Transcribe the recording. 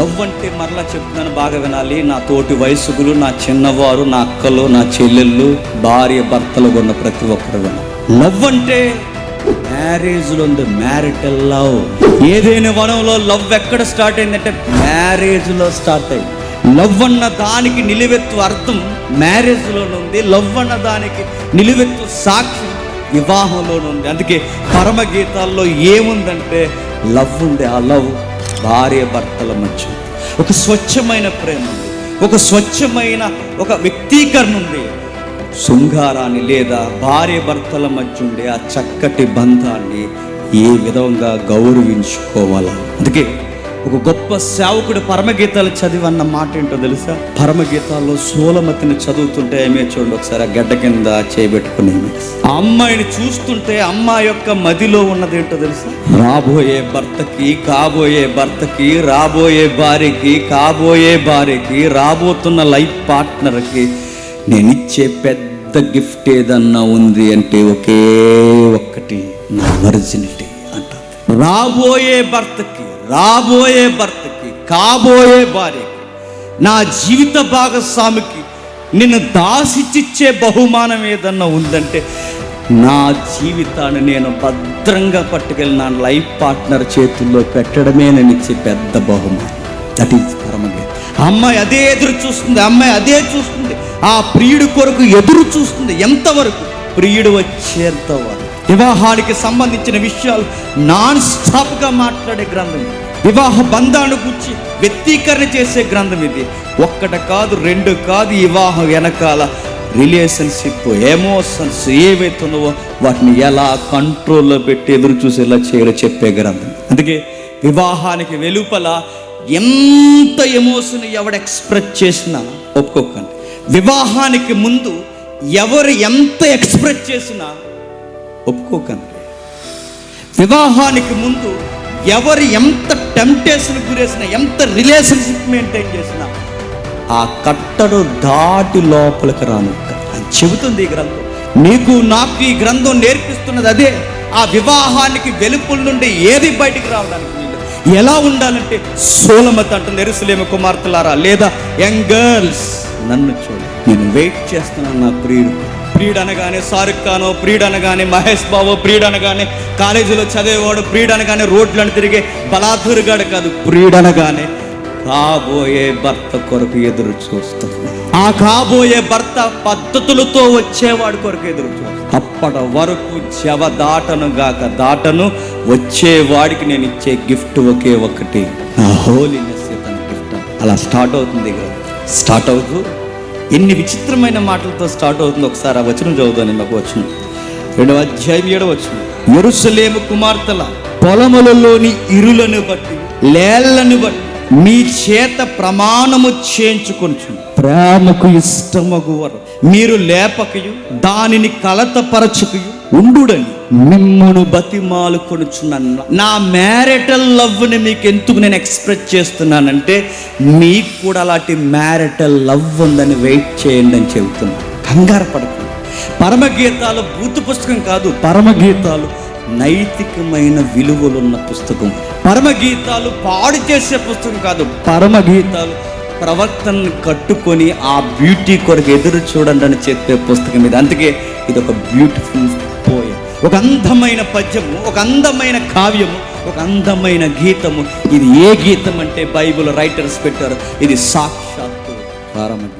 Love అంటే మరలా చెప్తున్నాను, బాగా వినాలి. నా తోటి వయసుకులు, నా చిన్నవారు, నా అక్కలు, నా చెల్లెళ్ళు, భార్య భర్తలు ఉన్న ప్రతి ఒక్కరు వినాలి. లవ్ అంటే మ్యారేజ్లో ఉంది, మ్యారిటల్ లవ్. ఏదైనా వనంలో లవ్ ఎక్కడ స్టార్ట్ అయిందంటే మ్యారేజ్లో స్టార్ట్ అయింది. లవ్ అన్న దానికి నిలువెత్తు అర్థం మ్యారేజ్లోనుంది. లవ్ అన్న దానికి నిలువెత్తు సాక్షి వివాహంలోనుంది. అందుకే పరమగీతాల్లో ఏముందంటే లవ్ ఉంది. ఆ లవ్ భార్య భర్తల మధ్య ఒక స్వచ్ఛమైన ప్రేమ ఉంది, ఒక స్వచ్ఛమైన ఒక వ్యక్తీకరణ ఉంది. శృంగారాన్ని లేదా భార్య భర్తల మధ్య ఉండే ఆ చక్కటి బంధాన్ని ఏ విధంగా గౌరవించుకోవాలా. అందుకే ఒక గొప్ప సేవకుడు పరమగీతాలు చదివన్న మాట ఏంటో తెలుసా? పరమగీతాల్లో సోలమతిని చదువుతుంటే ఆమె చూడండి ఒకసారి, ఆ గడ్డ కింద చేయబెట్టుకుని ఆ అమ్మాయిని చూస్తుంటే అమ్మాయి యొక్క మదిలో ఉన్నది ఏంటో తెలుసా? రాబోయే భర్తకి, కాబోయే భర్తకి, రాబోయే భార్యకి, కాబోయే భార్యకి, రాబోతున్న లైఫ్ పార్ట్నర్కి నేనిచ్చే పెద్ద గిఫ్ట్ ఏదన్నా ఉంది అంటే ఒకే ఒక్కటి, నా వర్జినిటీ అంట. రాబోయే భర్తకి, రాబోయే భర్తకి, కాబోయే భార్యకి, నా జీవిత భాగస్వామికి నిన్ను దాసిచ్చిచ్చే బహుమానం ఏదన్నా ఉందంటే నా జీవితాన్ని నేను భద్రంగా పట్టుకెళ్ళి నా లైఫ్ పార్ట్నర్ చేతుల్లో పెట్టడమే నేను ఇచ్చే పెద్ద బహుమానం. That is Paramageetha. అమ్మాయి అదే ఎదురు చూస్తుంది, అమ్మాయి అదే చూస్తుంది, ఆ ప్రియుడి కొరకు ఎదురు చూస్తుంది. ఎంతవరకు? ప్రియుడు వచ్చేంత వరకు. వివాహానికి సంబంధించిన విషయాలు నాన్ స్టాప్గా మాట్లాడే గ్రంథం ఇది. వివాహ బంధాన్ని గురించి వ్యక్తీకరణ చేసే గ్రంథం ఇది. ఒక్కటి కాదు, రెండు కాదు, వివాహం వెనకాల రిలేషన్షిప్, ఎమోషన్స్ ఏవైతే ఉన్నావో వాటిని ఎలా కంట్రోల్లో పెట్టి ఎదురు చూసేలా చేయాలో చెప్పే గ్రంథం. అందుకే వివాహానికి వెలుపల ఎంత ఎమోషన్ ఎవడు ఎక్స్ప్రెస్ చేసినా ఒప్పుకోకండి. వివాహానికి ముందు ఎవరు ఎంత ఎక్స్ప్రెస్ చేసినా ఒప్పుకోకండి. వివాహానికి ముందు ఎవరు ఎంత టెంప్టేషన్ గురేసినా, ఎంత రిలేషన్షిప్ మెయింటైన్ చేసినా ఆ కట్టడు దాటి లోపలికి రాను అని చెబుతుంది ఈ గ్రంథం. నీకు నాకు ఈ గ్రంథం నేర్పిస్తున్నది అదే. ఆ వివాహానికి వెలుపుల నుండి ఏది బయటికి రావడానికి ఎలా ఉండాలంటే సోలమతి అంటుంది, యెరూషలేము కుమార్తెలారా లేదా యంగ్ గర్ల్స్, నన్ను చూడు, నేను వెయిట్ చేస్తున్నాను నా ప్రియుడు. ప్రియుడు అనగానే షారుఖ్ ఖానో, ప్రియుడు అనగానే మహేష్ బాబు, ప్రియుడు అనగానే కాలేజీలో చదివేవాడు, ప్రియుడు అనగానే రోడ్లను తిరిగే బలాదురుగాడు కాదు. ప్రియుడు అనగానే కాబోయే భర్త కొరకు ఎదురు చూస్తున్నాడు. ఆ కాబోయే భర్త పద్ధతులతో వచ్చేవాడు కొరకు ఎదురు చూస్తాడు. అప్పటి వరకు జవ దాటను గాక దాటను, వచ్చేవాడికి నేను ఇచ్చే గిఫ్ట్ ఒకే ఒకటి, నా హోలీనెస్ తన గిఫ్ట్. అలా స్టార్ట్ అవుతుంది కదా. స్టార్ట్ అవుతూ ఎన్ని విచిత్రమైన మాటలతో స్టార్ట్ అవుతుంది. ఒకసారి ఆ వచనం చదువుతాను. నాకు వచనం 2వ అధ్యాయం 7వ వచనం. యెరూషలేము కుమార్తెల పొలములలోని ఇరులను బట్టి, లేళ్లను బట్టి మీ చేత ప్రమాణము చేయించుకొనుచు ప్రేమకు ఇష్టమగువరు మీరు లేపకయు దానిని కలతపరచుకయు ఉండుడని మిమ్మును బతిమాలుకొనుచున్నాను. నా మ్యారిటల్ లవ్ని మీకు ఎందుకు నేను ఎక్స్ప్రెస్ చేస్తున్నానంటే మీకు కూడా అలాంటి మ్యారిటల్ లవ్ ఉందని వెయిట్ చేయండి అని చెబుతున్నాను. కంగారు పడకండి. పరమగీతాలు భూత పుస్తకం కాదు, పరమగీతాలు నైతికమైన విలువలున్న పుస్తకం. పరమగీతాలు పాడు చేసే పుస్తకం కాదు, పరమగీతాలు ప్రవర్తనను కట్టుకొని ఆ బ్యూటీ కొరకు ఎదురు చూడండి అని చెప్పే పుస్తకం ఇది. అందుకే ఇది ఒక బ్యూటిఫుల్ పోయం, ఒక అందమైన పద్యము, ఒక అందమైన కావ్యము, ఒక అందమైన గీతము. ఇది ఏ గీతం అంటే బైబిల్ రైటర్స్ పెట్టారు, ఇది సాక్షాత్తు పరమగీతం.